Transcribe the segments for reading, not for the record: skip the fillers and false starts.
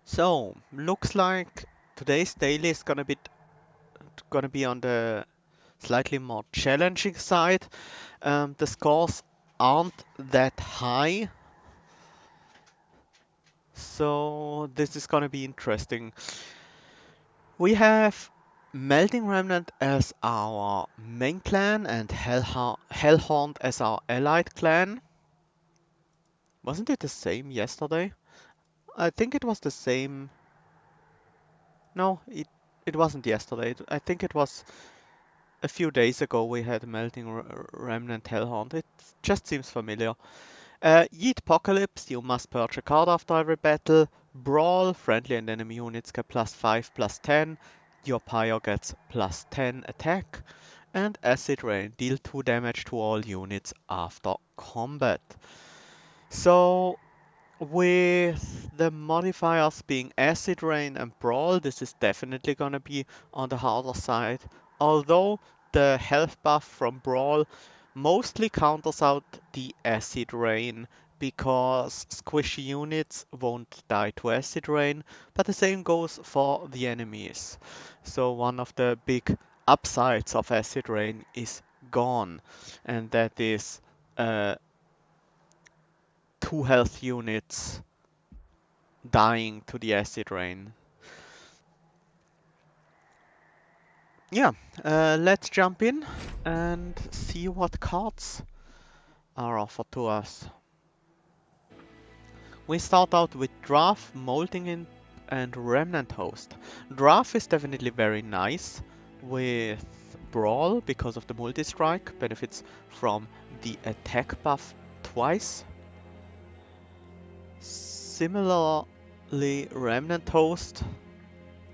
So, looks like today's daily is gonna be on the slightly more challenging side. The scores aren't that high, so this is gonna be interesting. We have Melting Remnant as our main clan and Hellhorned as our allied clan. Wasn't it the same yesterday? I think it was the same. No, it wasn't yesterday. I think it was a few days ago we had Melting Remnant Hellhound. It just seems familiar. Yeet Apocalypse, you must purge a card after every battle. Brawl, friendly and enemy units get +5/+10. Your Pyre gets +10 attack. And Acid Rain, deal 2 damage to all units after combat. So, with the modifiers being Acid Rain and Brawl, this is definitely gonna be on the harder side. Although the health buff from Brawl mostly counters out the Acid Rain because squishy units won't die to Acid Rain, but the same goes for the enemies. So one of the big upsides of Acid Rain is gone, and that is 2 health units dying to the acid rain. Yeah, let's jump in and see what cards are offered to us. We start out with Draff, Molting in, and Remnant Host. Draff is definitely very nice with Brawl because of the multi-strike, benefits from the attack buff twice. Similarly, Remnant Host,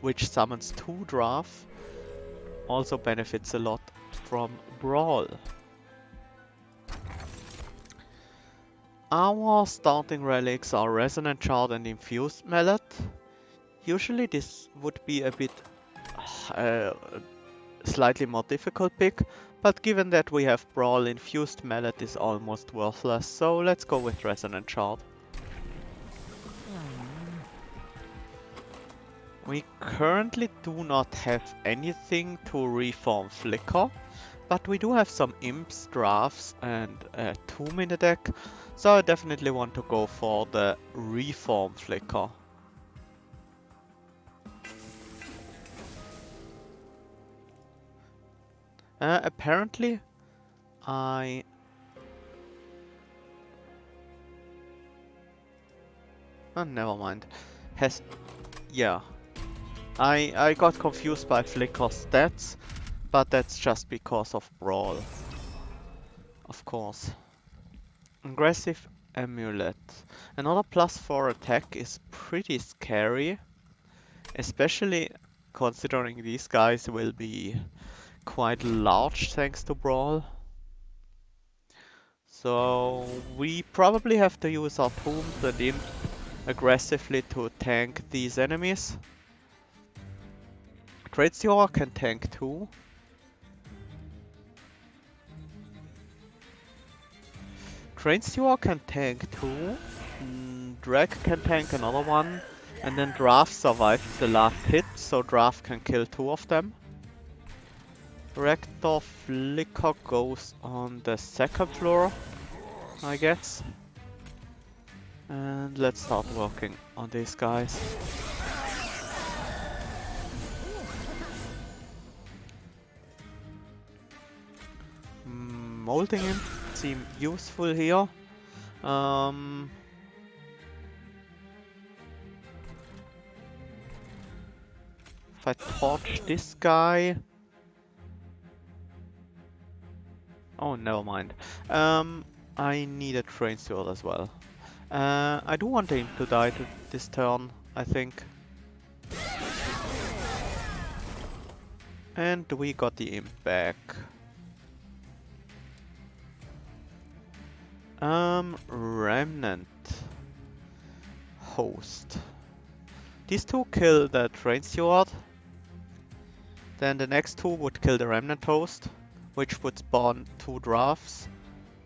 which summons 2 Draff, also benefits a lot from Brawl. Our starting relics are Resonant Shard and Infused Mallet. Usually this would be a bit uh, slightly more difficult pick, but given that we have Brawl, Infused Mallet is almost worthless, so let's go with Resonant Shard. We currently do not have anything to reform Flicker, but we do have some Imps, Draffs and a Tomb in the deck, so I definitely want to go for the Reform Flicker. Apparently I... Oh, never mind. Yeah. I got confused by Flicker stats, but that's just because of Brawl. Of course. Aggressive Amulet. Another +4 attack is pretty scary, especially considering these guys will be quite large thanks to Brawl. So we probably have to use our Tombs and Imp aggressively to tank these enemies. Tradestealer can tank too. Tradestealer can tank too. Drag can tank another one. And then Draft survived the last hit, so Draft can kill 2 of them. Rector Flicker goes on the 2nd floor, I guess. And let's start working on these guys. Molting Imp seem useful here. If I torch this guy... Oh, never mind. I need a train sword as well. I do want him to die this turn, I think. And we got the imp back. Remnant. Host. These 2 kill the train steward. Then the next 2 would kill the Remnant Host, which would spawn 2 Draffs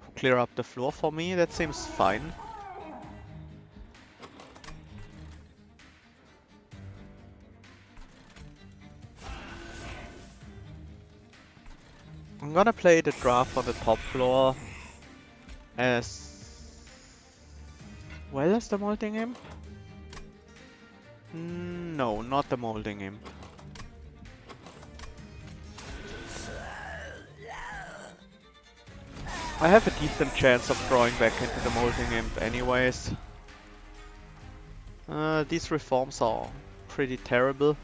who clear up the floor for me. That seems fine. I'm gonna play the draft on the top floor as well as the molding imp. No, not the molding imp. I have a decent chance of drawing back into the molding imp anyways. These reforms are pretty terrible.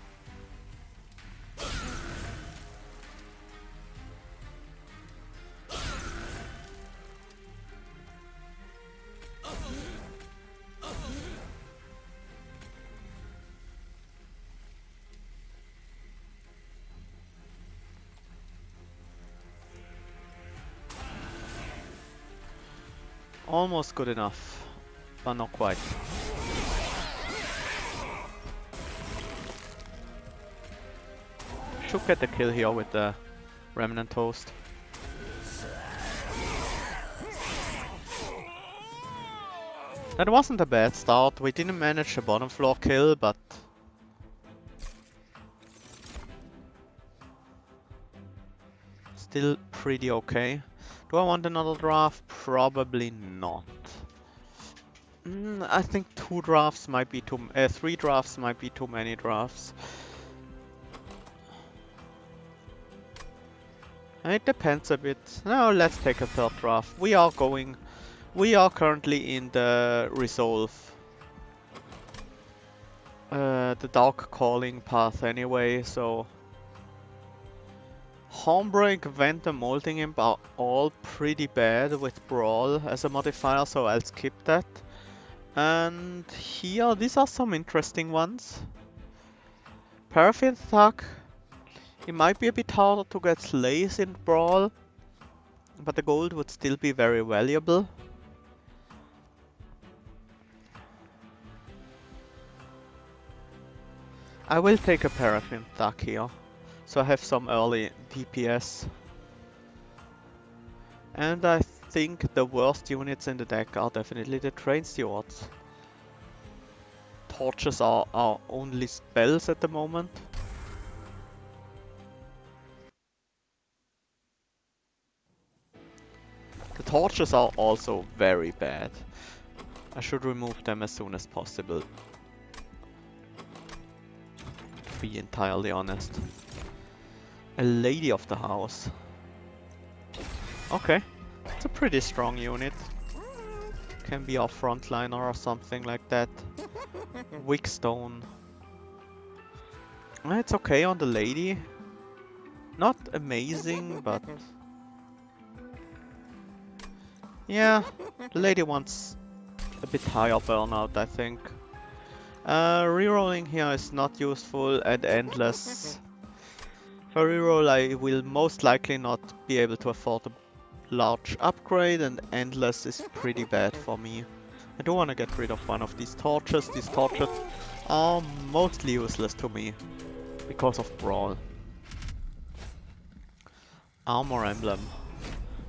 Almost good enough, but not quite. Should get the kill here with the Remnant Toast. That wasn't a bad start. We didn't manage a bottom floor kill, but still pretty okay. Do I want another draft? Probably not. I think 3 drafts might be too many drafts. It depends a bit. Now let's take a 3rd draft. We are currently in the Resolve. The Dark Calling path anyway, so Homebreak, Vent and Molding Imp are all pretty bad with Brawl as a modifier, so I'll skip that. And here, these are some interesting ones. Paraffin Thug. It might be a bit harder to get Slays in Brawl, but the gold would still be very valuable. I will take a Paraffin Thug here, so I have some early DPS. And I think the worst units in the deck are definitely the Train Stewards. Torches are our only spells at the moment. The torches are also very bad. I should remove them as soon as possible, to be entirely honest. A Lady of the House. Okay, it's a pretty strong unit. Can be our frontliner or something like that. Wickstone. It's okay on the Lady. Not amazing, but yeah, the Lady wants a bit higher burnout, I think. Rerolling here is not useful, and Endless. For reroll I will most likely not be able to afford a large upgrade, and Endless is pretty bad for me. I do want to get rid of one of these torches. These torches are mostly useless to me because of Brawl. Armor Emblem.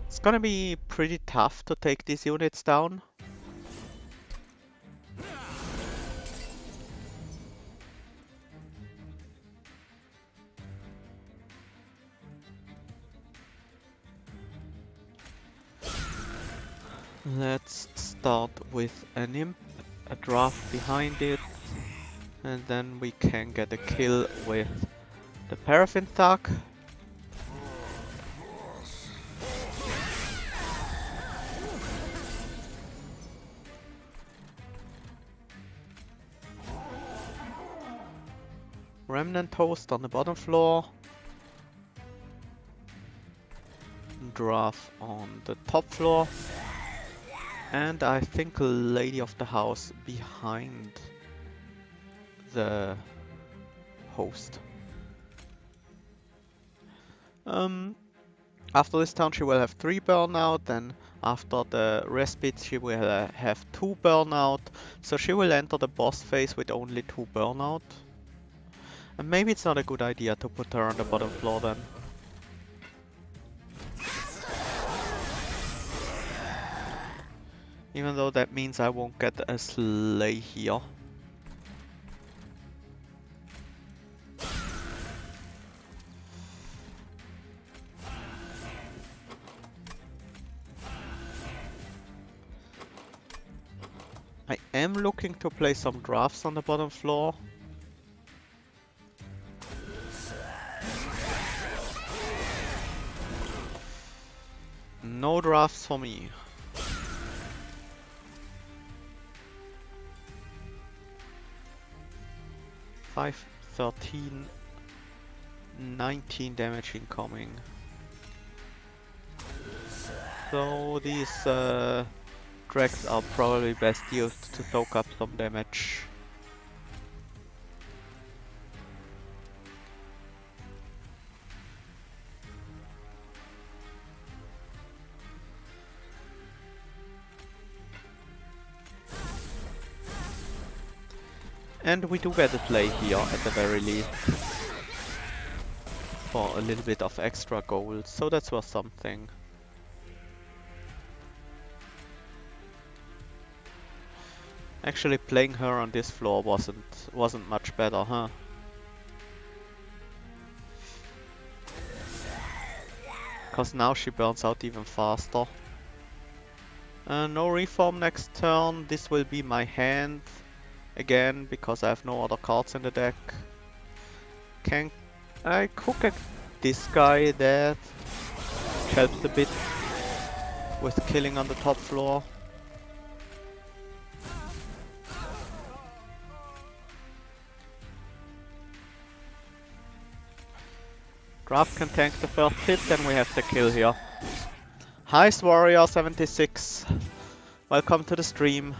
It's gonna be pretty tough to take these units down. Let's start with an imp, a draft behind it, and then we can get a kill with the Paraffin Thug. Remnant Toast on the bottom floor. Draft on the top floor. And I think a Lady of the House behind the host. After this turn she will have 3 burnout, then after the respite she will have 2 burnout, so she will enter the boss phase with only 2 burnout. And maybe it's not a good idea to put her on the bottom floor then. Even though that means I won't get a Slay here. looking to play some Draffs on the bottom floor. No Draffs for me. Five, 13, 19 damage incoming. So these Drags are probably best used to soak up some damage. And we do get a play here at the very least. For a little bit of extra gold, so that's worth something. Actually playing her on this floor wasn't much better, huh? Cause now she burns out even faster. No reform next turn. This will be my hand again because I have no other cards in the deck. Can I cook at this guy that helps a bit with killing on the top floor? Draft can tank the first hit, then we have the kill here. Heist Warrior 76. Welcome to the stream.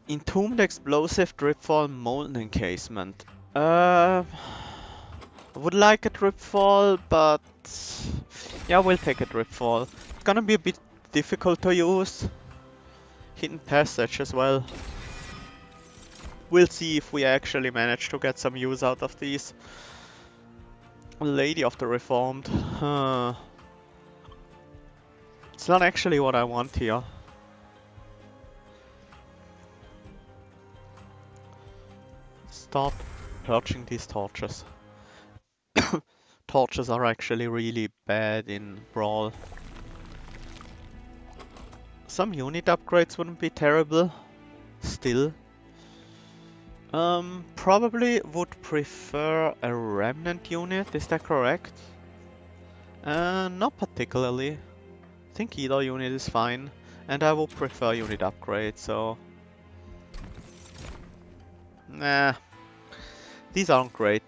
Entombed Explosive Dripfall Molten Encasement. I would like a Dripfall, but yeah, we'll take a Dripfall. It's gonna be a bit difficult to use. Hidden Passage as well. We'll see if we actually manage to get some use out of these. Lady of the Reformed. It's not actually what I want here. Start purging these torches. Torches are actually really bad in Brawl. Some unit upgrades wouldn't be terrible. Still. Probably would prefer a Remnant unit, is that correct? Not particularly. I think either unit is fine. And I would prefer unit upgrade, so... Nah. These aren't great.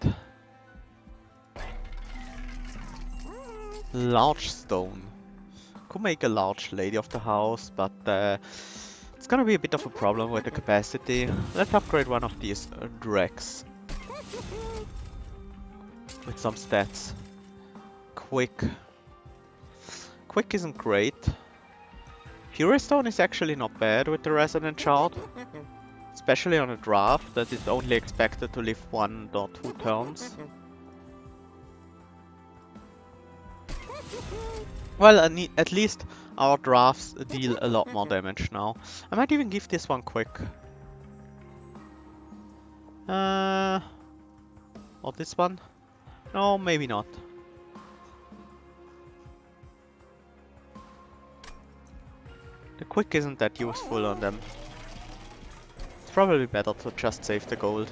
Large stone. Could make a large lady of the house, but it's gonna be a bit of a problem with the capacity. Let's upgrade one of these Drags. With some stats. Quick. Quick isn't great. Fury Stone is actually not bad with the Resonant Shard. Especially on a draft that is only expected to live 1 or 2 turns. Well, at least our drafts deal a lot more damage now. I might even give this one quick. Or this one? No, maybe not. The quick isn't that useful on them. It's probably better to just save the gold.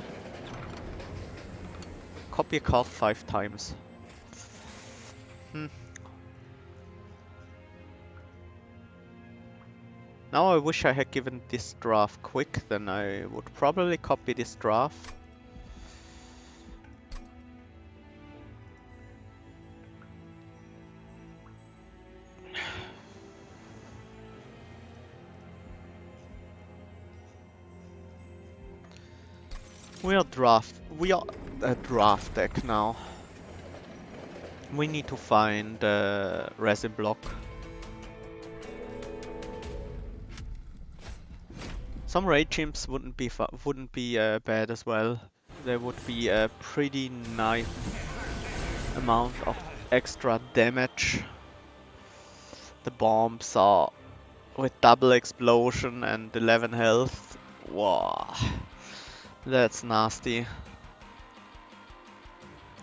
Copy a card 5 times. Now I wish I had given this draft quick, then I would probably copy this draft. We are a draft deck now. We need to find a resin block. Some raid chimps wouldn't be bad as well. There would be a pretty nice amount of extra damage. The bombs are with double explosion and 11 health. Wow, that's nasty.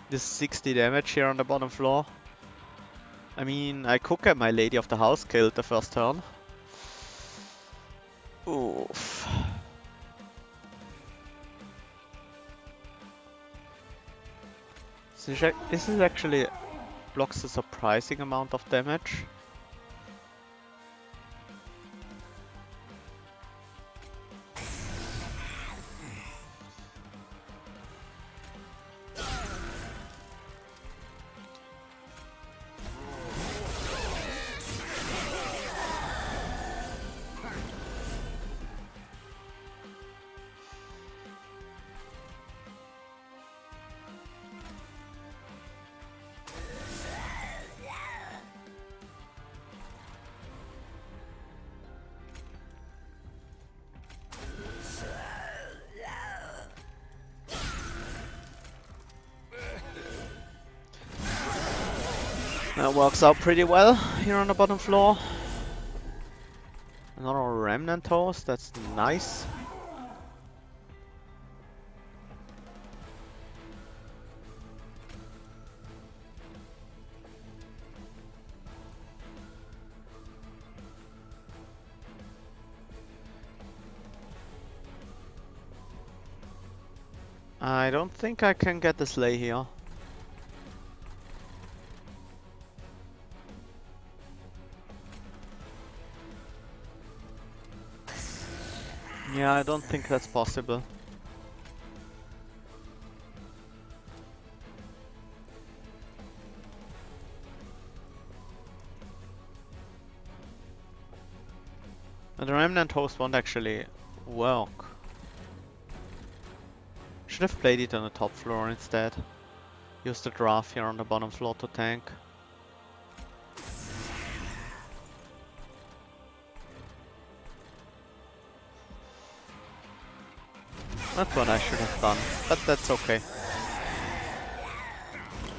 This 60 damage here on the bottom floor. I mean, I could get my Lady of the House killed the first turn. Oof. This is actually blocks a surprising amount of damage. That works out pretty well here on the bottom floor. Another Remnant toast, that's nice. I don't think I can get the sleigh here. Yeah, I don't think that's possible. And the Remnant host won't actually work. Should have played it on the top floor instead. Use the Draff here on the bottom floor to tank. That's what I should have done, but that's okay.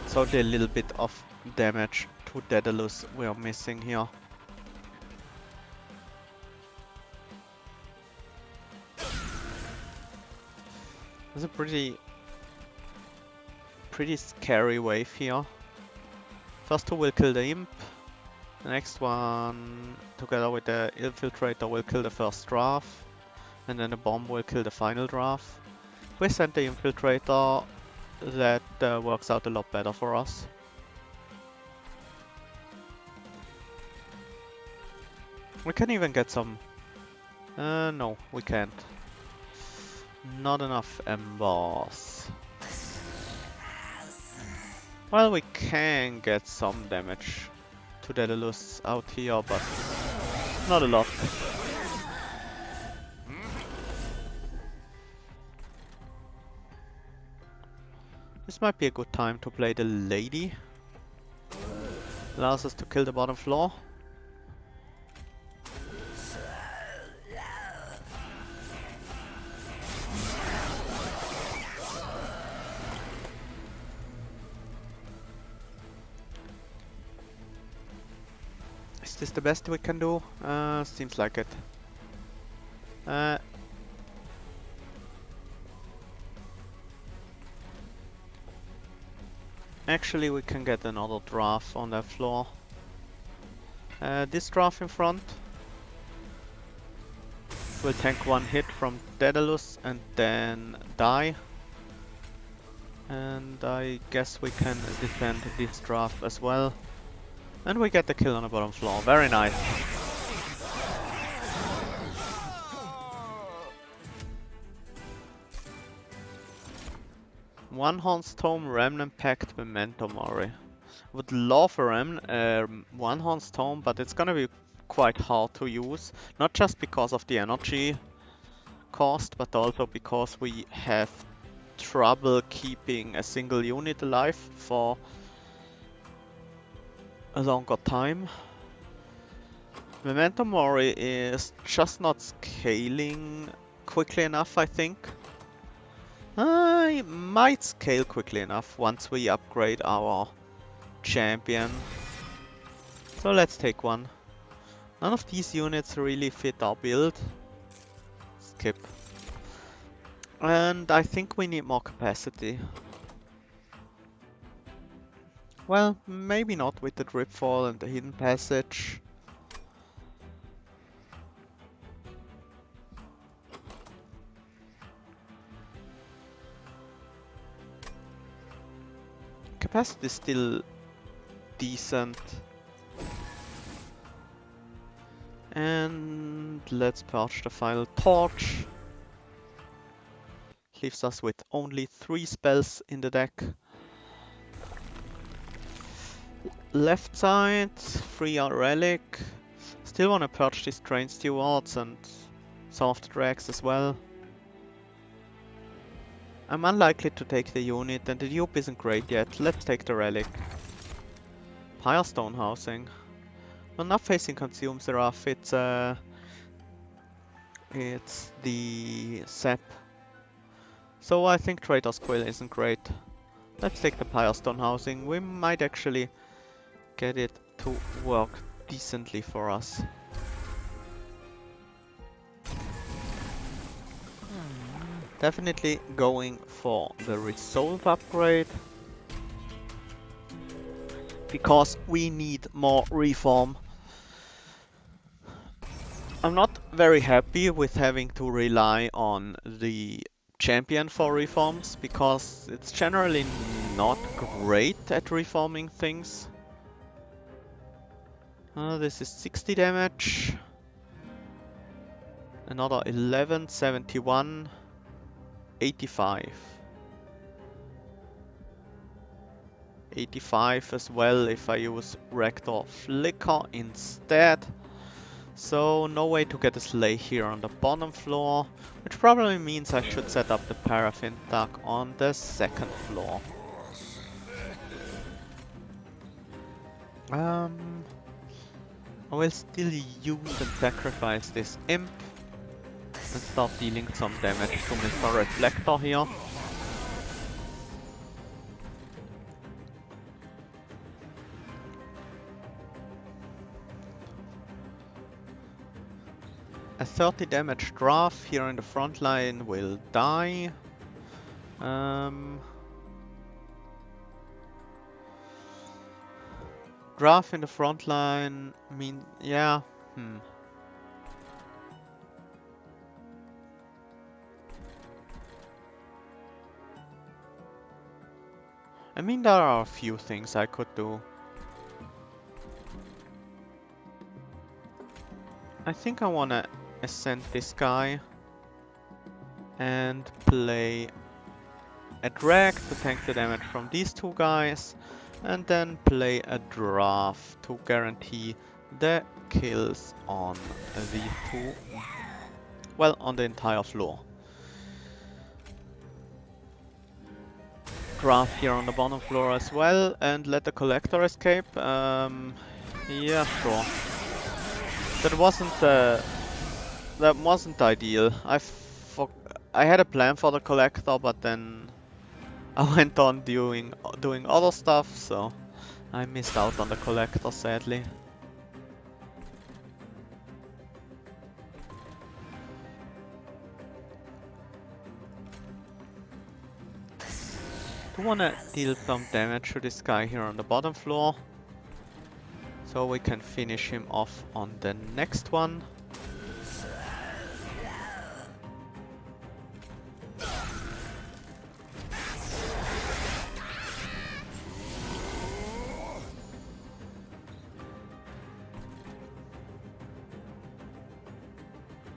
So the little bit of damage to Daedalus we are missing here. It's a pretty scary wave here. First two will kill the imp. The next one, together with the infiltrator, will kill the first Draff. And then the bomb will kill the final Draff. We send the infiltrator, that works out a lot better for us. We can even get some... no, we can't. Not enough embers. Well, we can get some damage to Daedalus out here, but not a lot. This might be a good time to play the lady. Allows us to kill the bottom floor. Is this the best we can do? Seems like it. Actually, we can get another Draff on that floor. This Draff in front will tank one hit from Daedalus and then die. And I guess we can defend this Draff as well. And we get the kill on the bottom floor. Very nice. One Horn's Tome, Remnant Pact, Memento Mori. Would love a One Horn's Tome, but it's gonna be quite hard to use. Not just because of the energy cost, but also because we have trouble keeping a single unit alive for a longer time. Memento Mori is just not scaling quickly enough, I think. I might scale quickly enough once we upgrade our champion. So let's take one. None of these units really fit our build. Skip. And I think we need more capacity. Well, maybe not with the Dripfall and the Hidden Passage. Capacity is still decent. And let's purge the final torch. Leaves us with only 3 spells in the deck. Left side, free a relic. Still wanna purge these train stewards and some of the drags as well. I'm unlikely to take the unit and the dupe isn't great yet. Let's take the relic. Firestone housing. We're not facing Consume Seraph, it's the Sep. So I think Trader's Quill isn't great. Let's take the Firestone housing. We might actually get it to work decently for us. Definitely going for the Resolve upgrade. Because we need more reform. I'm not very happy with having to rely on the champion for reforms, because it's generally not great at reforming things. This is 60 damage. Another 11, 71, 85. 85 as well if I use Rector Flicker instead. So no way to get a sleigh here on the bottom floor, which probably means I should set up the Paraffin Duck on the second floor. I will still use and sacrifice this imp and start dealing some damage to Mr. Reflector here. A 30 damage Draff here in the front line will die. Draff in the front line, yeah, I mean, there are a few things I could do. I think I wanna ascend this guy and play a drag to tank the damage from these two guys, and then play a draft to guarantee the kills on the two, well, on the entire floor. Draft here on the bottom floor as well, and let the collector escape. Yeah, sure. That wasn't ideal. I had a plan for the collector, but then I went on doing other stuff, so I missed out on the collector, sadly. Do wanna deal some damage to this guy here on the bottom floor, so we can finish him off on the next one.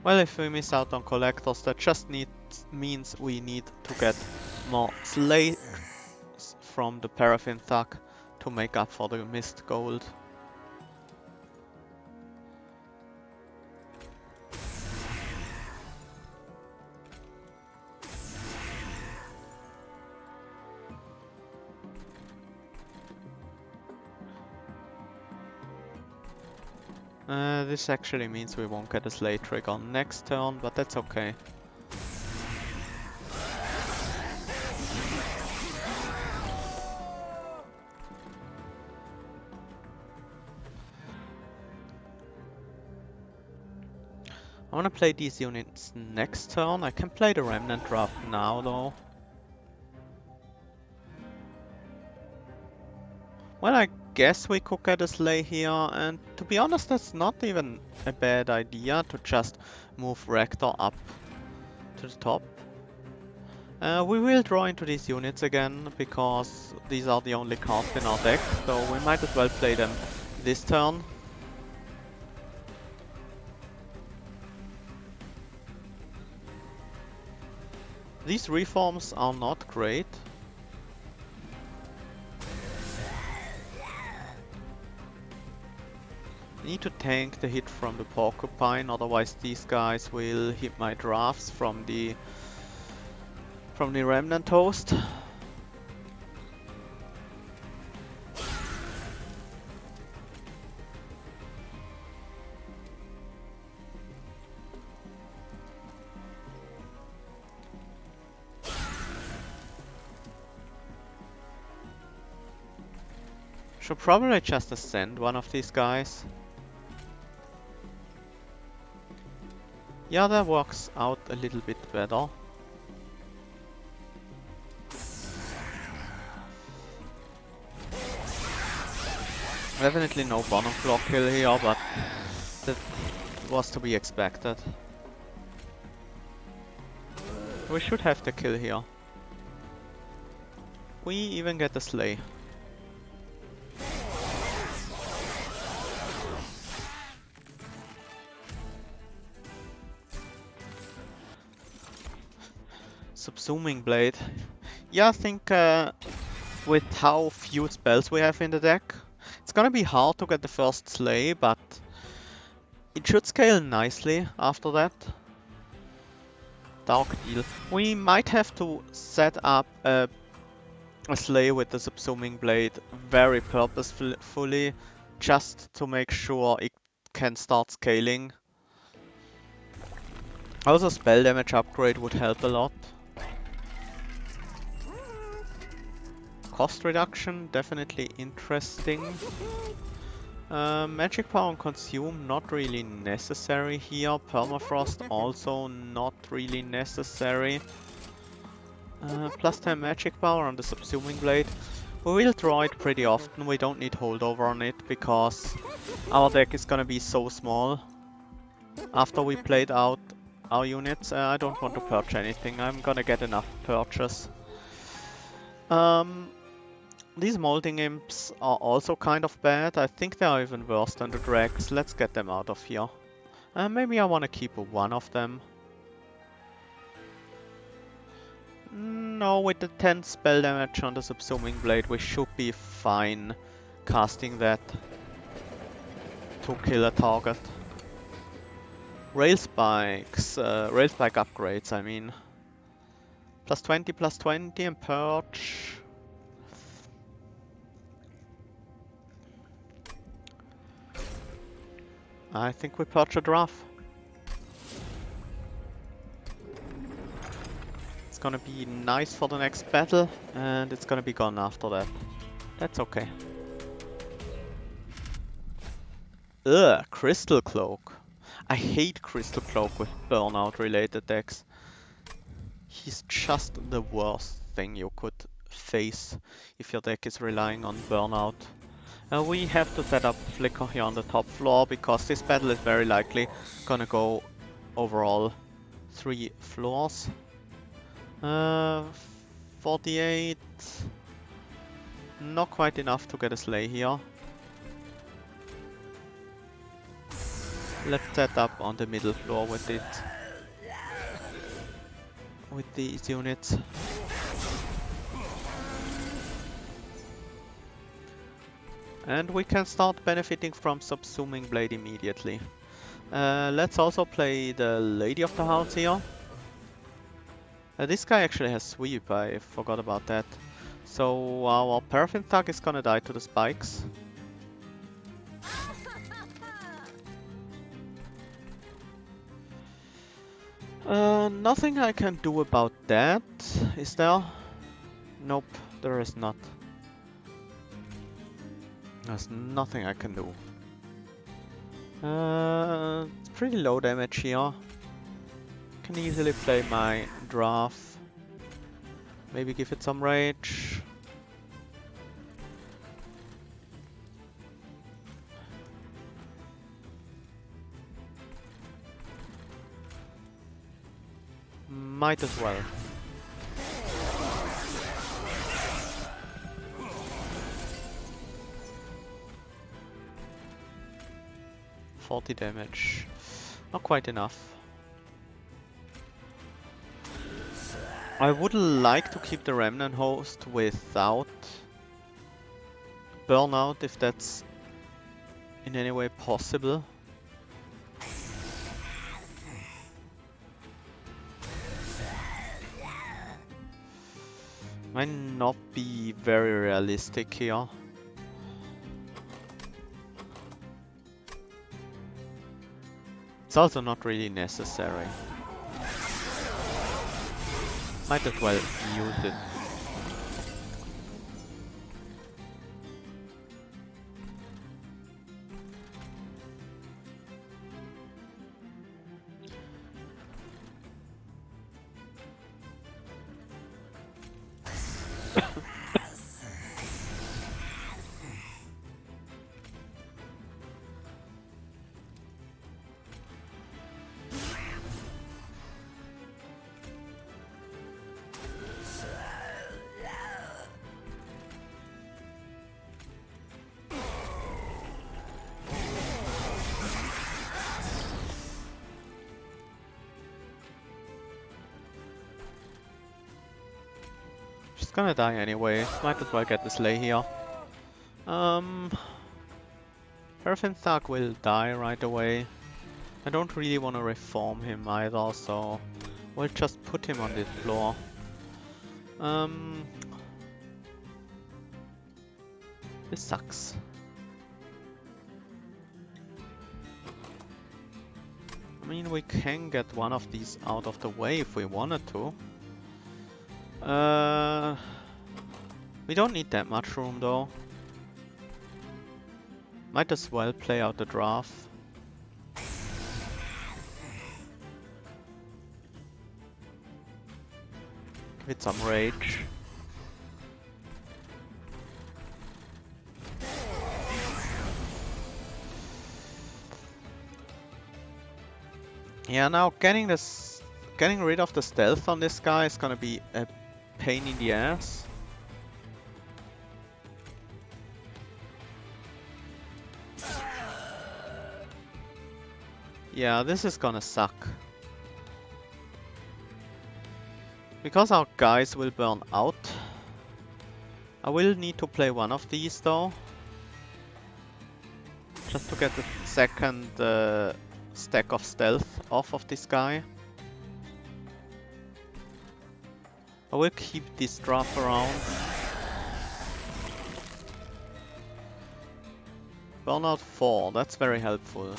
Well, if we miss out on collectors, that just means we need to get more slaves from the Paraffin Thug to make up for the missed gold. This actually means we won't get a Slay trigger next turn, but that's okay. I wanna play these units next turn. I can play the Remnant draft now though. Well, I guess we could get a Slay here, and to be honest, that's not even a bad idea to just move Rector up to the top. We will draw into these units again, because these are the only cards in our deck, so we might as well play them this turn. These reforms are not great. I need to tank the hit from the Porcupine, otherwise these guys will hit my Draffs from the Remnant host. Should probably just ascend one of these guys. Yeah, that works out a little bit better. Definitely no bottom block kill here, but that was to be expected. We should have the kill here. We even get the slay. Subsuming Blade. Yeah, I think with how few spells we have in the deck, it's gonna be hard to get the first slay, but it should scale nicely after that. Dark Deal. We might have to set up a slay with the Subsuming Blade very purposefully, just to make sure it can start scaling. Also, spell damage upgrade would help a lot. Cost reduction, definitely interesting. Magic power and consume, not really necessary here. Permafrost also not really necessary. Plus 10 magic power on the Subsuming Blade. We will draw it pretty often, we don't need holdover on it, because our deck is gonna be so small. After we played out our units, I don't want to purge anything, I'm gonna get enough purges. These Molding Imps are also kind of bad. I think they are even worse than the Dregs. Let's get them out of here. Maybe I want to keep one of them. No, with the 10 spell damage on the Subsuming Blade, we should be fine casting that to kill a target. Rail Spikes, Rail Spike upgrades, I mean. Plus 20 and Purge. I think we purge a Draff. It's gonna be nice for the next battle, and it's gonna be gone after that. That's okay. Ugh, Crystal Cloak. I hate Crystal Cloak with burnout related decks. He's just the worst thing you could face if your deck is relying on burnout. We have to set up Flicker here on the top floor, because this battle is very likely gonna go overall 3 floors. 48. Not quite enough to get a slay here. Let's set up on the middle floor with it. With these units. And we can start benefiting from Subsuming Blade immediately. Let's also play the Lady of the House here. This guy actually has sweep, I forgot about that. So our Paraffin Thug is gonna die to the spikes. Nothing I can do about that, is there? Nope, there is not. There's nothing I can do. It's pretty low damage here. Can easily play my Draff. Maybe give it some rage. Might as well. 40 damage. Not quite enough. I would like to keep the Remnant host without burnout if that's in any way possible. Might not be very realistic here. It's also not really necessary. Might as well use it. She's gonna die anyway. Might as well get the slay here. Herfinstag will die right away. I don't really want to reform him either, so we'll just put him on this floor. This sucks. I mean, we can get one of these out of the way if we wanted to. We don't need that much room though. Might as well play out the draft. Give it some rage. Yeah, now getting rid of the stealth on this guy is gonna be a pain in the ass. Yeah, this is gonna suck. Because our guys will burn out. I will need to play one of these though. Just to get the second stack of stealth off of this guy. I will keep this draft around. Burnout 4, that's very helpful.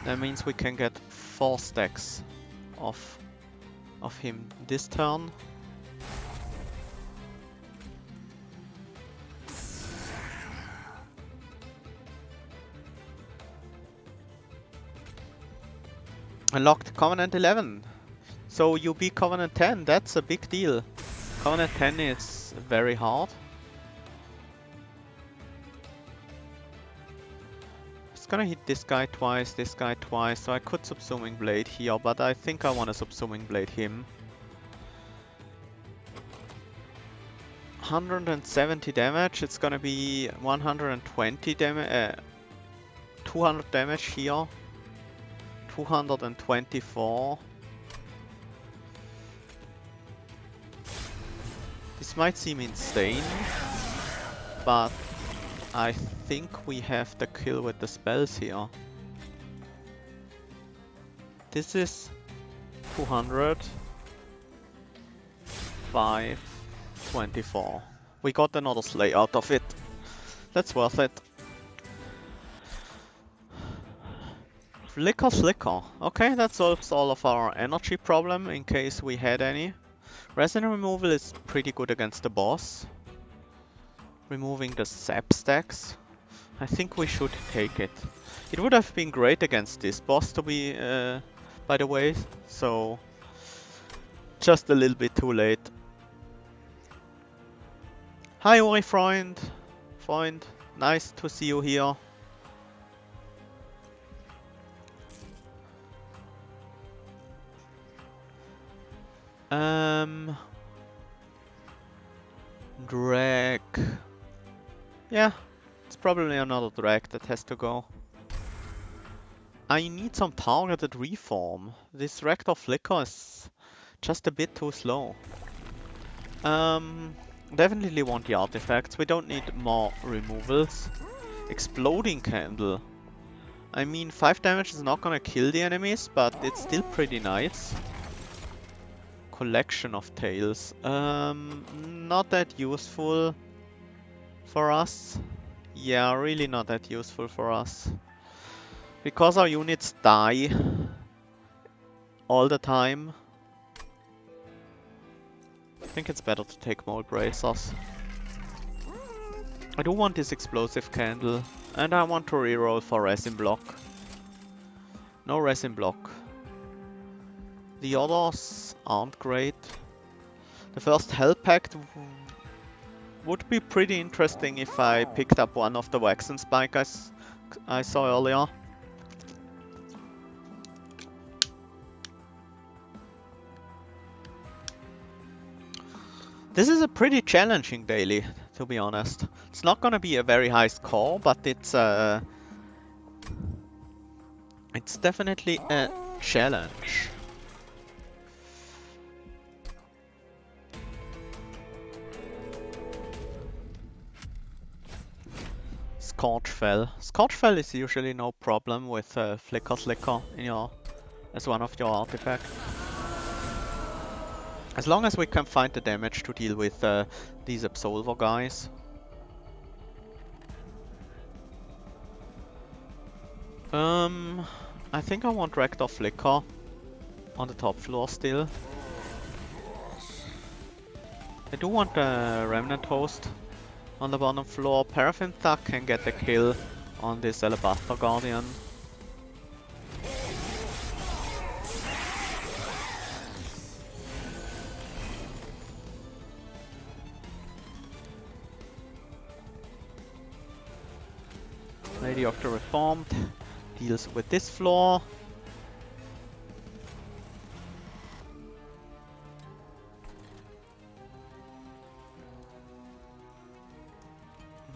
That means we can get 4 stacks of him this turn. Unlocked Covenant 11. So you beat Covenant 10, that's a big deal. Covenant 10 is very hard. It's gonna hit this guy twice, so I could Subsuming Blade here, but I think I wanna Subsuming Blade him. 170 damage, it's gonna be 120 damage, 200 damage here. 224. This might seem insane, but I think we have the kill with the spells here. This is 200, 5, 24. We got another slay out of it. That's worth it. Flicker Flicker. Okay, that solves all of our energy problem in case we had any. Resin removal is pretty good against the boss. Removing the sap stacks. I think we should take it. It would have been great against this boss to be, by the way, so just a little bit too late. Hi Uri Freund. Nice to see you here. Drag. Yeah, it's probably another drag that has to go. I need some targeted reform. This Rector Flicker is just a bit too slow. Definitely want the artifacts. We don't need more removals. Exploding Candle. I mean, 5 damage is not gonna kill the enemies, but it's still pretty nice. Collection of tails. Not that useful for us. Yeah, really not that useful for us. Because our units die all the time, I think it's better to take Mold Bracers. I do want this explosive candle, and I want to reroll for resin block. No resin block. The others aren't great. The first Hell Pact would be pretty interesting if I picked up one of the Waxen Spike I saw earlier. This is a pretty challenging daily, to be honest. It's not gonna be a very high score, but it's definitely a challenge. Scorchfell. Scorchfell is usually no problem with Flicker Slicker as one of your artifacts. As long as we can find the damage to deal with these Absolver guys. I think I want Rector Flicker on the top floor still. I do want the Remnant Host on the bottom floor. Paraffin Thug can get the kill on this Alabaster Guardian. Lady of the Reformed deals with this floor.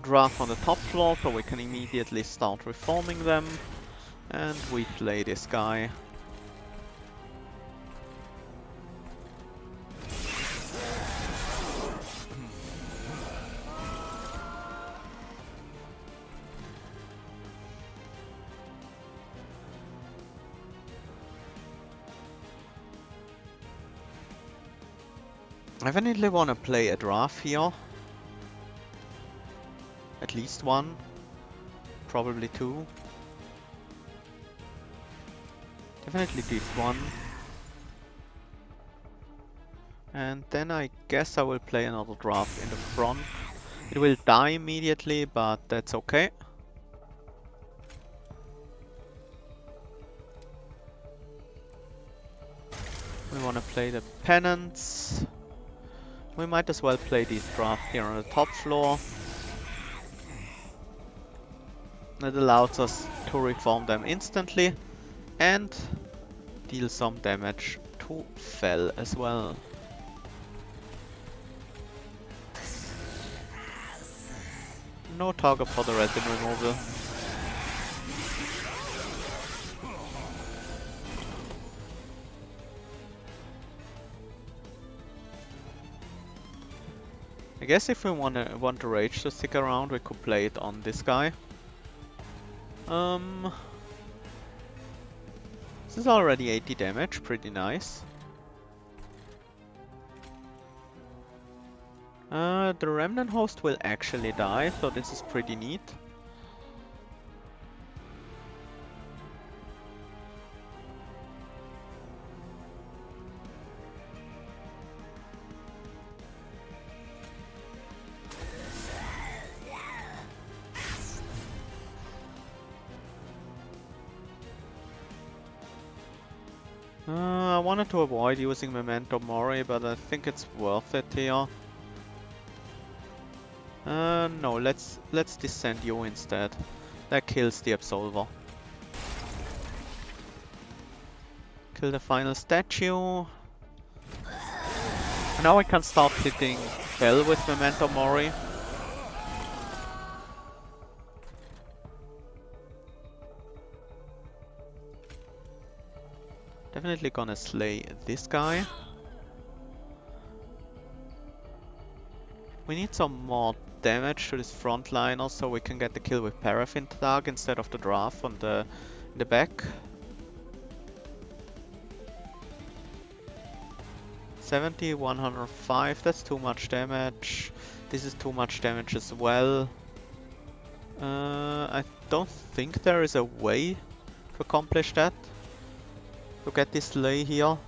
Draft on the top floor so we can immediately start reforming them. And we play this guy. I definitely want to play a Draff here. At least one. Probably two. Definitely this one. And then I guess I will play another Draff in the front. It will die immediately, but that's okay. We want to play the Penance. We might as well play these Draft here on the top floor. That allows us to reform them instantly and deal some damage to Fell as well. No target for the resin removal. I guess if we want the Rage to stick around, we could play it on this guy. This is already 80 damage, pretty nice. The Remnant host will actually die, so this is pretty neat. I wanted to avoid using Memento Mori, but I think it's worth it here. No, let's descend you instead. That kills the Absolver. Kill the final statue. Now I can start hitting Fell with Memento Mori. Definitely gonna slay this guy. We need some more damage to this frontliner so we can get the kill with Paraffin Tag instead of the Draff on the back. 70, 105, that's too much damage. This is too much damage as well. I don't think there is a way to accomplish that. To get this lay here.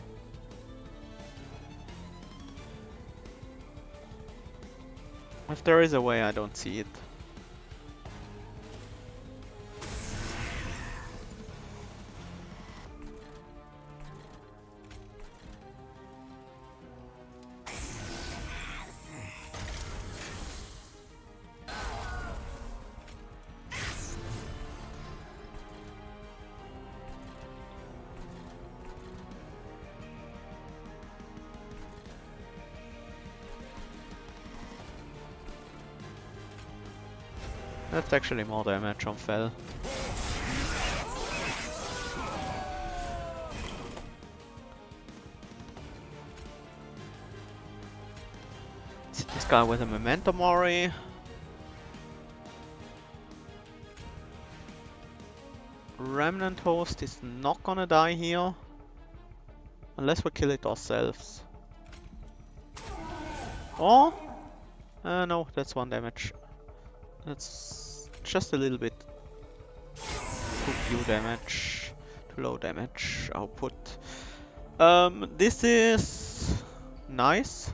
If there is a way, I don't see it. That's actually more damage on Fell. This guy with a Memento Mori. Remnant host is not gonna die here. Unless we kill it ourselves. Oh! No, that's 1 damage. That's just a little bit too few damage. Too low damage output. This is nice.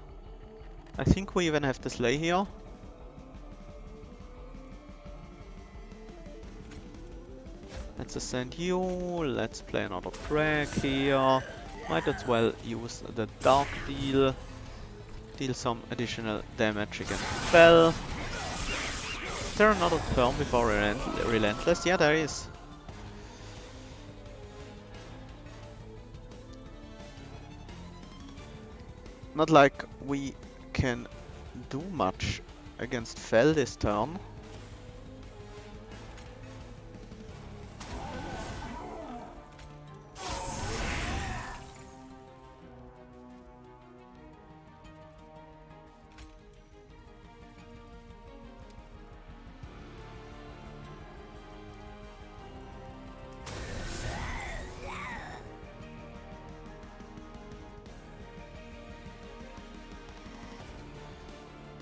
I think we even have the Slay here. Let's ascend you. Let's play another drag here. Might as well use the Dark Deal. Deal some additional damage against Fell. Is there another turn before Relentless? Yeah, there is. Not like we can do much against Fell this turn.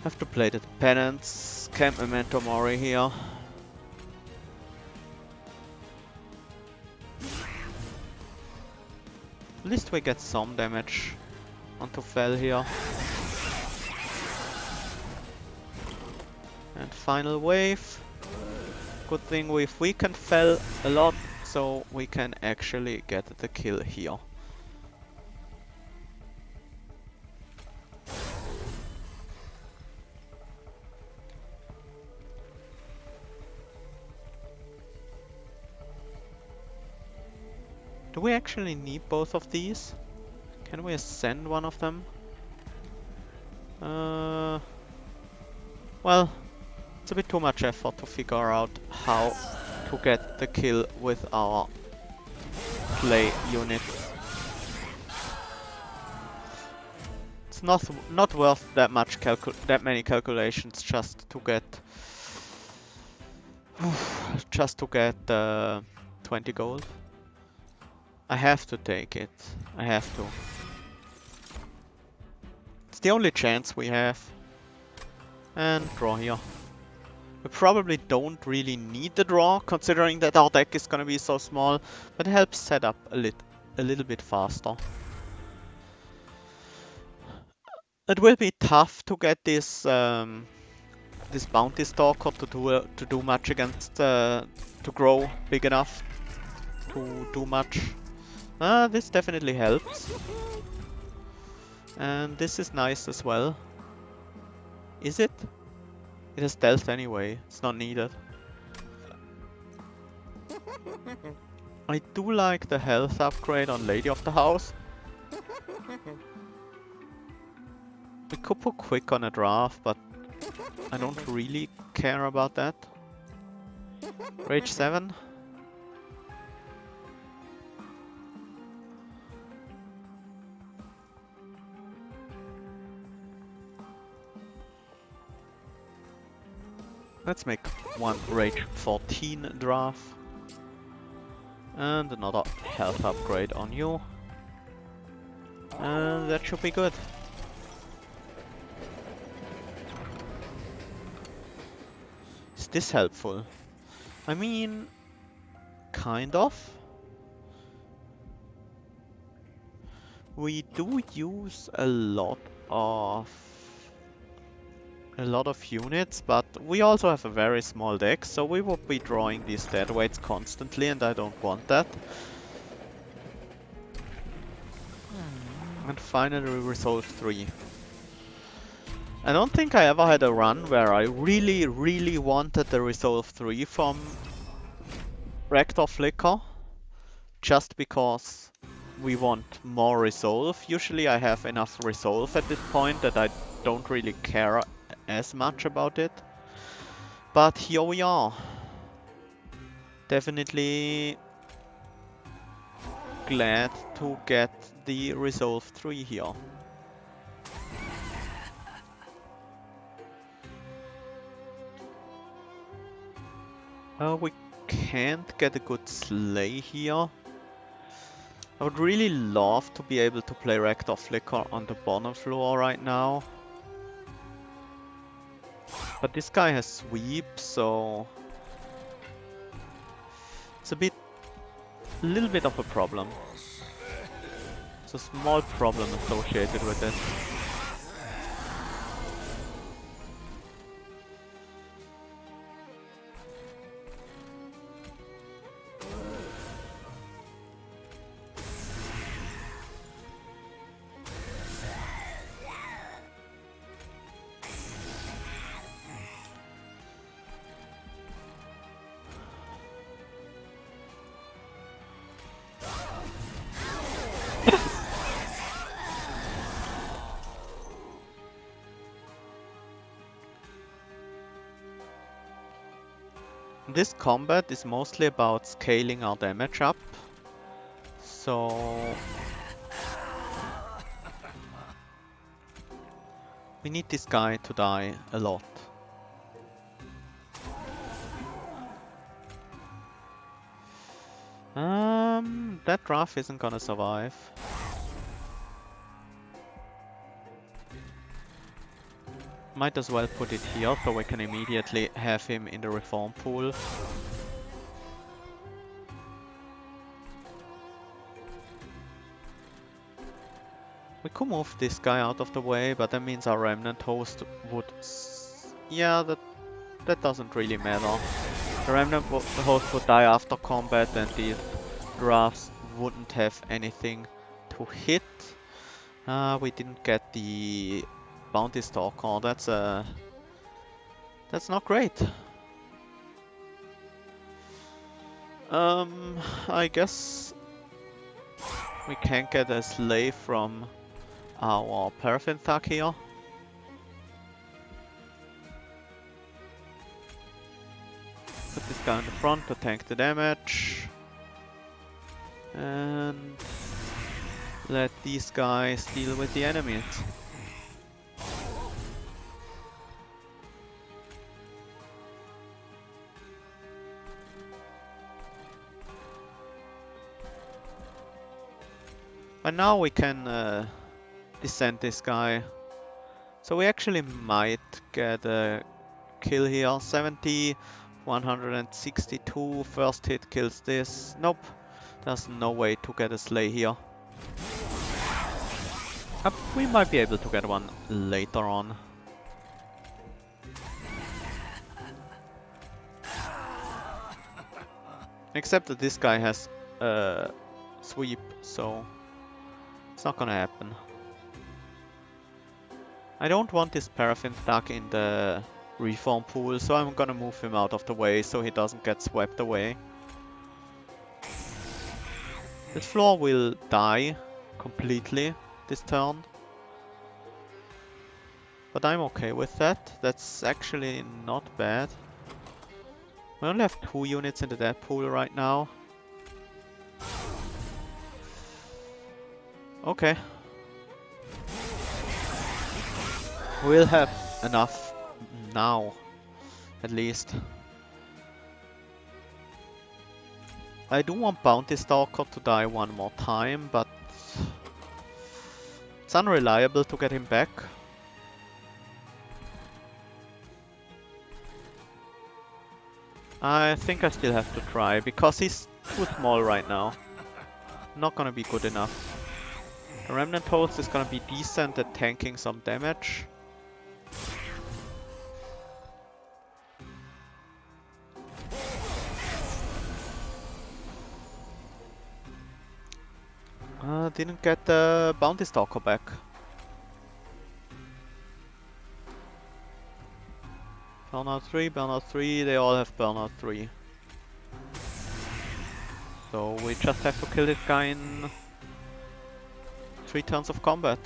Have to play the Penance, Camp Memento Mori here. At least we get some damage onto Fell here. And final wave. Good thing we've weakened Fell a lot, so we can actually get the kill here. Do we actually need both of these? Can we ascend one of them? Well, it's a bit too much effort to figure out how to get the kill with our play unit. It's not worth that many calculations just to get 20 gold. I have to take it. I have to. It's the only chance we have. And draw here. We probably don't really need the draw, considering that our deck is gonna be so small, but it helps set up a little bit faster. It will be tough to get this this Bounty Stalker to do much against to grow big enough to do much. This definitely helps. And this is nice as well. Is it? It has stealth anyway, it's not needed. I do like the health upgrade on Lady of the House. We could put quick on a draft, but I don't really care about that. Rage 7. Let's make one Rage 14 draft. And another health upgrade on you. And that should be good. Is this helpful? I mean, kind of. We do use a lot of units, but we also have a very small deck, so we would be drawing these dead weights constantly, and I don't want that. And finally Resolve 3. I don't think I ever had a run where I really wanted the Resolve 3 from Rector Flicker, just because we want more Resolve. Usually I have enough Resolve at this point that I don't really care as much about it. But here we are. Definitely glad to get the Resolve 3 here. We can't get a good Slay here. I would really love to be able to play Rector Flicker on the bottom floor right now. But this guy has sweep, so it's a little bit of a problem. It's a small problem associated with it. This combat is mostly about scaling our damage up, so we need this guy to die a lot. That Draff isn't gonna survive. Might as well put it here so we can immediately have him in the reform pool. We could move this guy out of the way, but that means our Remnant host would... Yeah, that doesn't really matter. The Remnant host would die after combat and these Draffs wouldn't have anything to hit. We didn't get the Bounty Stalker. That's not great. I guess we can get a slave from our Paraffin Thug here. Put this guy in the front to tank the damage. And let these guys deal with the enemies. And now we can descend this guy. So we actually might get a kill here. 70, 162, first hit kills this. Nope, there's no way to get a slay here. We might be able to get one later on. Except that this guy has sweep, so it's not gonna happen. I don't want this Paraffin Thug in the reform pool, so I'm gonna move him out of the way so he doesn't get swept away. This floor will die completely this turn. But I'm okay with that. That's actually not bad. We only have 2 units in the dead pool right now. Okay. We'll have enough now at least. I do want Bounty Stalker to die one more time, but it's unreliable to get him back. I think I still have to try, because he's too small right now. Not gonna be good enough. The Remnant Host is gonna be decent at tanking some damage. Didn't get the Bounty Stalker back. Burnout 3, they all have Burnout 3. So we just have to kill this guy in 3 turns of combat.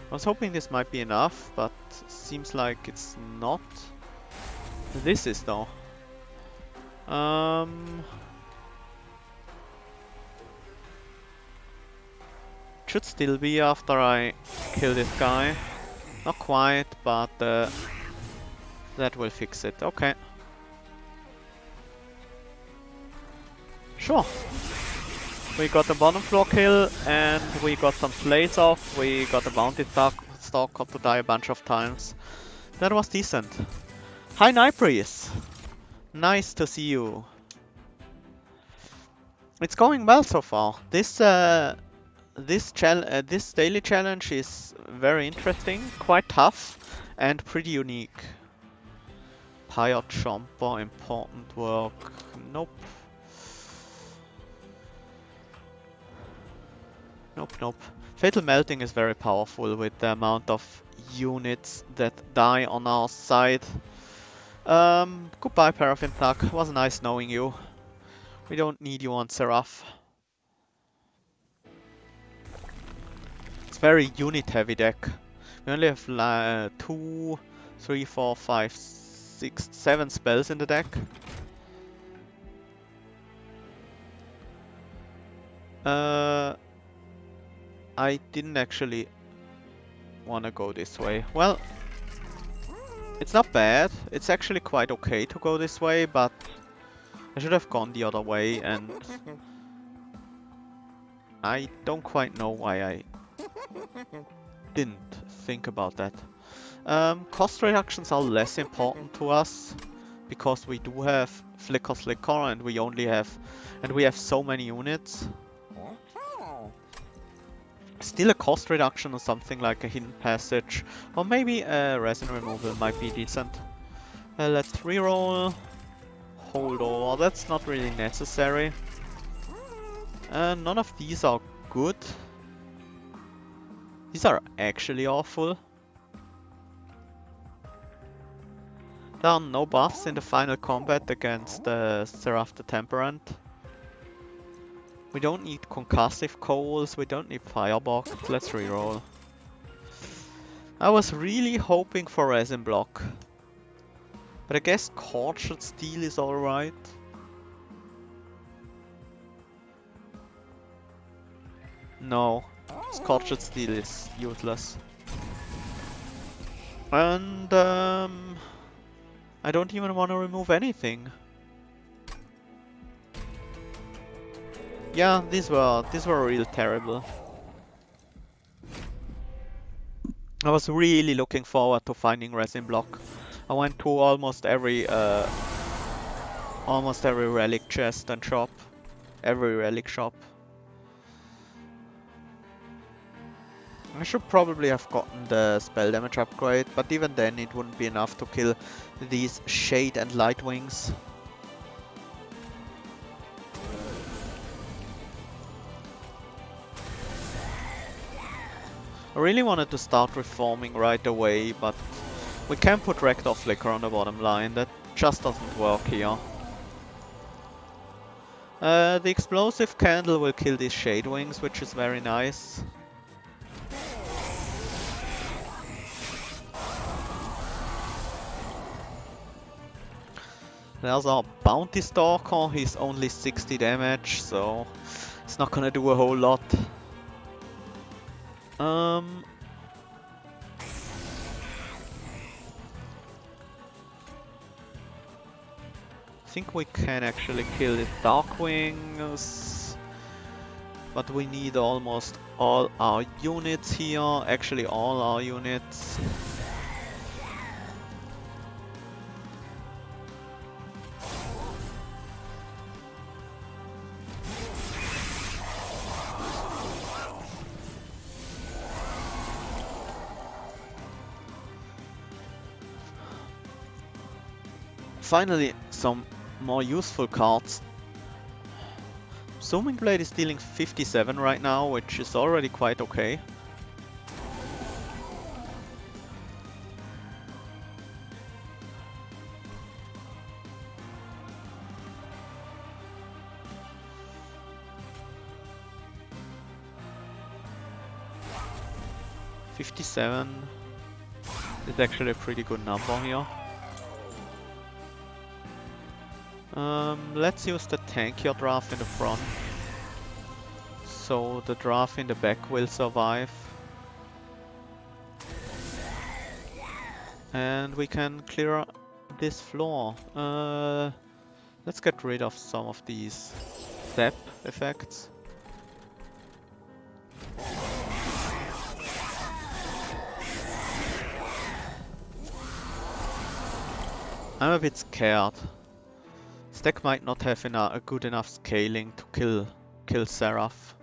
I was hoping this might be enough, but seems like it's not. This is though. Should still be after I kill this guy. Not quite, but that will fix it. Okay. Sure. We got a bottom floor kill and we got some slays off. We got a bounty stalker to die a bunch of times. That was decent. Hi Nipris! Nice to see you. It's going well so far. This daily challenge is very interesting, quite tough, and pretty unique. Pyre Chomper, important work. Nope. Nope. Fatal Melting is very powerful with the amount of units that die on our side. Goodbye Paraffin Plug, was nice knowing you. We don't need you on Seraph. It's very unit heavy deck. We only have 2, 3, 4, 5, 6, 7 spells in the deck. I didn't actually want to go this way. Well, it's not bad. It's actually quite okay to go this way, but I should have gone the other way, and I don't quite know why I didn't think about that. Cost reductions are less important to us because we do have Flicker Slicker and we have so many units. Still a cost reduction or something like a hidden passage, or maybe a resin removal might be decent. Let's reroll. Hold over, that's not really necessary. None of these are good. These are actually awful. There are no buffs in the final combat against Seraph the Temperant. We don't need concussive coals, we don't need firebox. Let's reroll. I was really hoping for resin block, but I guess Tortured Steel is alright. No, Tortured Steel is useless. And I don't even want to remove anything. Yeah, these were real terrible. I was really looking forward to finding resin block. I went to almost every relic chest and shop, every relic shop. I should probably have gotten the spell damage upgrade, but even then it wouldn't be enough to kill these Shade and Light Wings. I really wanted to start reforming right away, but we can't put Rector Flicker on the bottom line, that just doesn't work here. The explosive candle will kill these Shade Wings, which is very nice. There's our Bounty Stalker, he's only 60 damage, so it's not gonna do a whole lot. Um, I think we can actually kill the Darkwings, but we need almost all our units here. Actually, all our units. Finally, some more useful cards. Zooming Blade is dealing 57 right now, which is already quite okay. $57 is actually a pretty good number here. Let's use the tankier Draff in the front, so the Draff in the back will survive. And we can clear this floor. Let's get rid of some of these zap effects. I'm a bit scared. Stack might not have a good enough scaling to kill Seraph.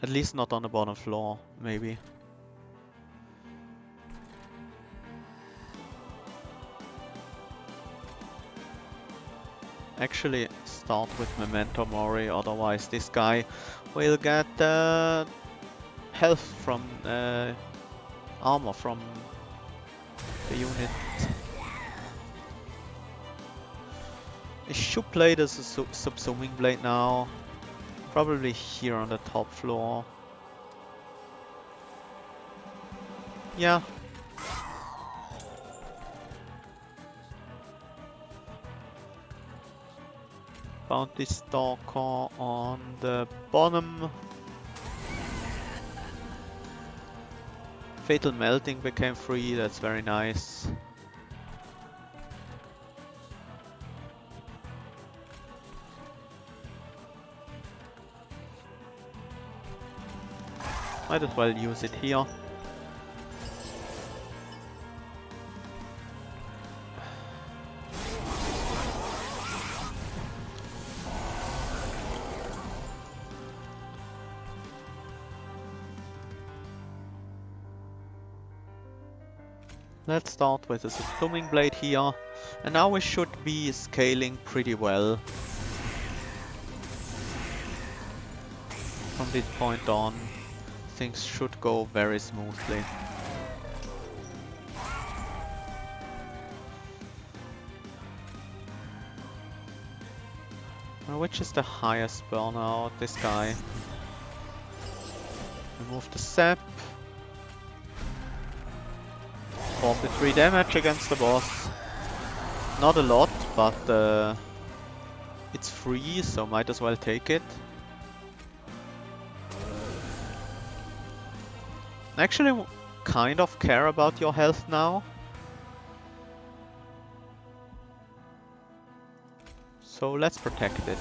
At least not on the bottom floor, maybe. Actually, start with Memento Mori, otherwise this guy will get health from armor from the unit. I should play this subsuming blade now. Probably here on the top floor. Yeah. Bounty Stalker on the bottom. Fatal Melting became free, that's very nice. Might as well use it here. Let's start with a subsuming blade here, and now we should be scaling pretty well. From this point on, things should go very smoothly. Which is the highest burnout? This guy. Remove the sap. 43 damage against the boss. Not a lot, but it's free, so might as well take it. I actually kind of care about your health now. So let's protect it.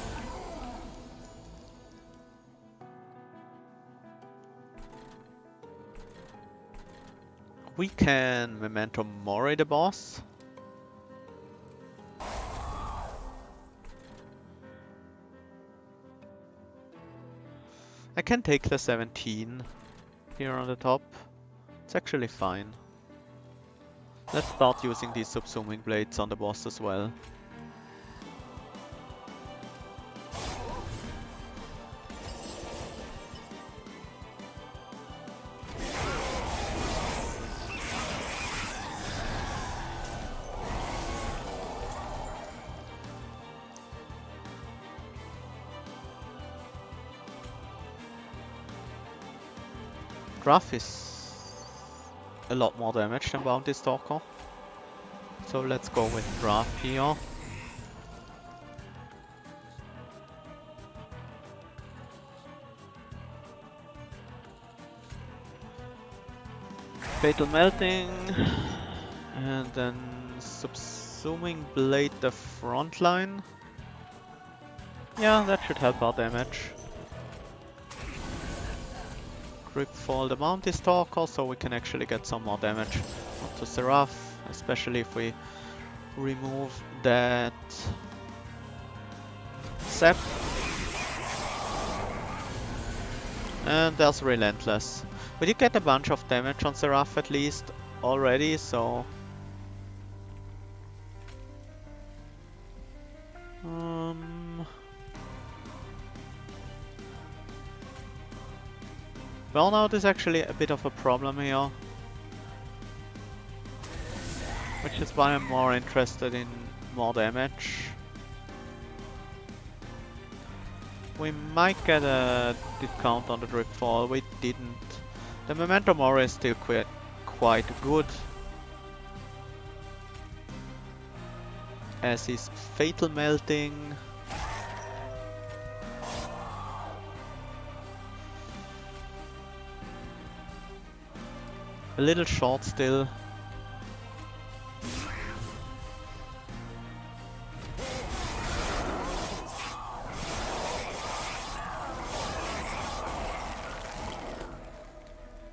We can Memento Mori the boss. I can take the 17 here on the top. It's actually fine. Let's start using these subsuming blades on the boss as well. Draff is a lot more damage than Bounty Stalker. So let's go with Draff here. Fatal Melting, and then Subsuming Blade the front line. Yeah, that should help our damage. Gripfall the Bounty Stalker, so we can actually get some more damage onto Seraph, especially if we remove that Sap. And there's Relentless. We did get a bunch of damage on Seraph at least already, so... Burnout is actually a bit of a problem here. Which is why I'm more interested in more damage. We might get a discount on the Dripfall, we didn't. The Memento Mori is still quite good. As is Fatal Melting. A little short still.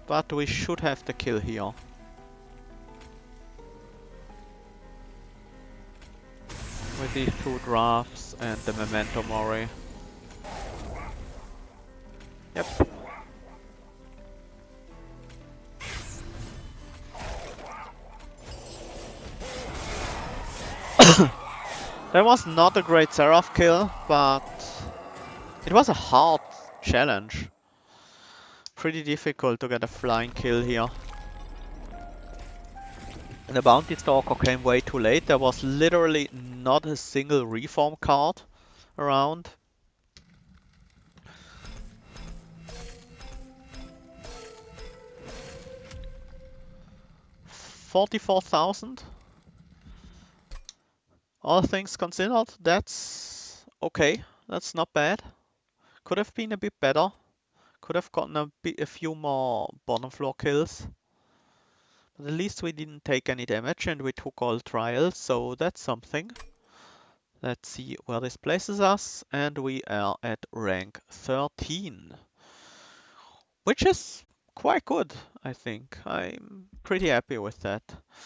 But we should have the kill here. With these two Draffs and the Memento Mori. Yep. That was not a great Seraph kill, but it was a hard challenge. Pretty difficult to get a flying kill here. The Bounty Stalker came way too late. There was literally not a single reform card around. $44,000. All things considered, that's okay. That's not bad. Could have been a bit better. Could have gotten a few more bottom floor kills. But at least we didn't take any damage and we took all trials, so that's something. Let's see where this places us, and we are at rank 13. Which is quite good, I think. I'm pretty happy with that.